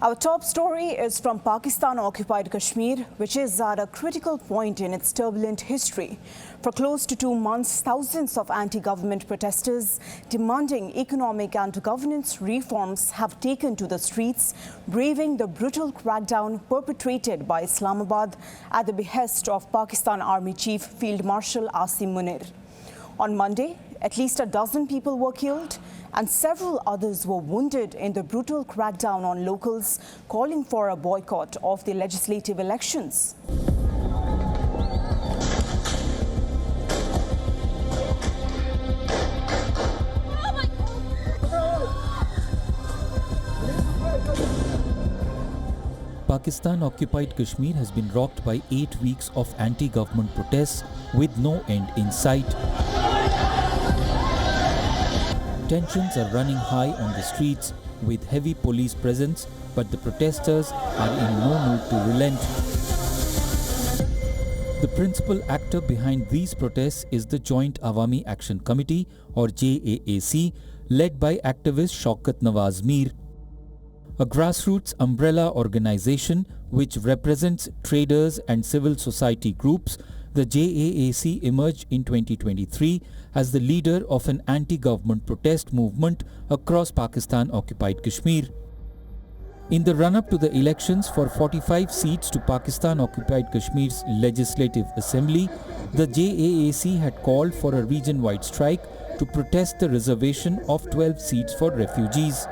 Our top story is from Pakistan-occupied Kashmir, which is at a critical point in its turbulent history. For close to 2 months, thousands of anti-government protesters demanding economic and governance reforms have taken to the streets, braving the brutal crackdown perpetrated by Islamabad at the behest of Pakistan Army Chief Field Marshal Asim Munir. On Monday, at least a dozen people were killed and several others were wounded in the brutal crackdown on locals, calling for a boycott of the legislative elections. Pakistan-occupied Kashmir has been rocked by 8 weeks of anti-government protests with no end in sight. Tensions are running high on the streets with heavy police presence, but the protesters are in no mood to relent. The principal actor behind these protests is the Joint Awami Action Committee, or JAAC, led by activist Shaukat Nawaz Mir. A grassroots umbrella organization which represents traders and civil society groups, the JAAC emerged in 2023 as the leader of an anti-government protest movement across Pakistan-occupied Kashmir. In the run-up to the elections for 45 seats to Pakistan-occupied Kashmir's Legislative Assembly, the JAAC had called for a region-wide strike to protest the reservation of 12 seats for refugees.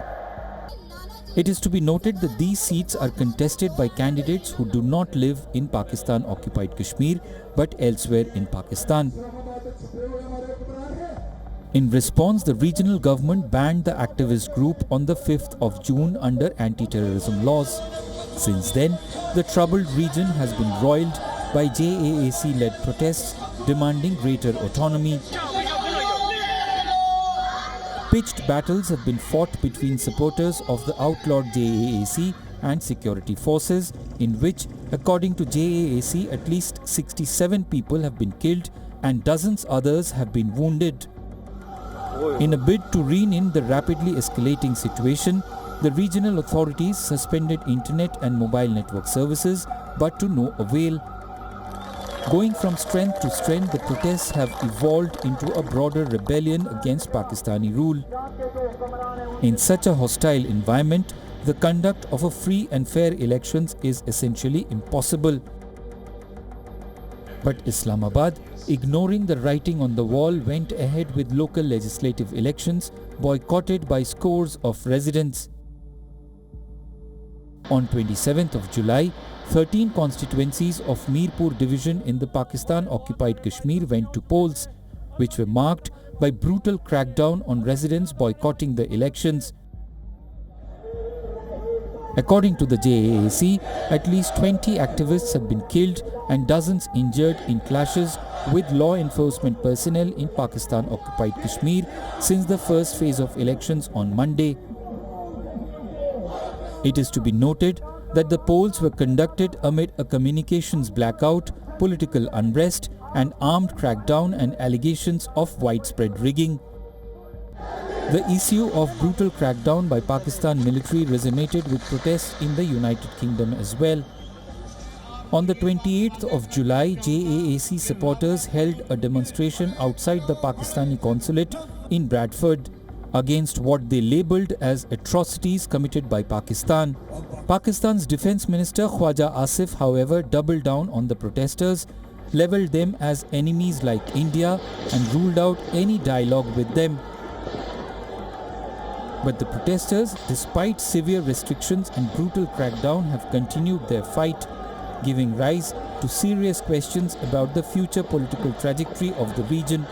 It is to be noted that these seats are contested by candidates who do not live in Pakistan-occupied Kashmir but elsewhere in Pakistan. In response, the regional government banned the activist group on the 5th of June under anti-terrorism laws. Since then, the troubled region has been roiled by JAAC-led protests demanding greater autonomy. Pitched battles have been fought between supporters of the outlawed JAAC and security forces, in which, according to JAAC, at least 67 people have been killed and dozens others have been wounded. In a bid to rein in the rapidly escalating situation, the regional authorities suspended internet and mobile network services, but to no avail. Going from strength to strength, the protests have evolved into a broader rebellion against Pakistani rule. In such a hostile environment, the conduct of a free and fair elections is essentially impossible. But Islamabad, ignoring the writing on the wall, went ahead with local legislative elections boycotted by scores of residents. On 27th of July, 13 constituencies of Mirpur division in the Pakistan-occupied Kashmir went to polls, which were marked by brutal crackdown on residents boycotting the elections. According to the JAAC, at least 20 activists have been killed and dozens injured in clashes with law enforcement personnel in Pakistan-occupied Kashmir since the first phase of elections on Monday. It is to be noted that the polls were conducted amid a communications blackout, political unrest, and armed crackdown and allegations of widespread rigging. The issue of brutal crackdown by Pakistan military resonated with protests in the United Kingdom as well. On the 28th of July, JAAC supporters held a demonstration outside the Pakistani consulate in Bradford against what they labelled as atrocities committed by Pakistan. Pakistan's Defence Minister Khwaja Asif, however, doubled down on the protesters, levelled them as enemies like India and ruled out any dialogue with them. But the protesters, despite severe restrictions and brutal crackdown, have continued their fight, giving rise to serious questions about the future political trajectory of the region.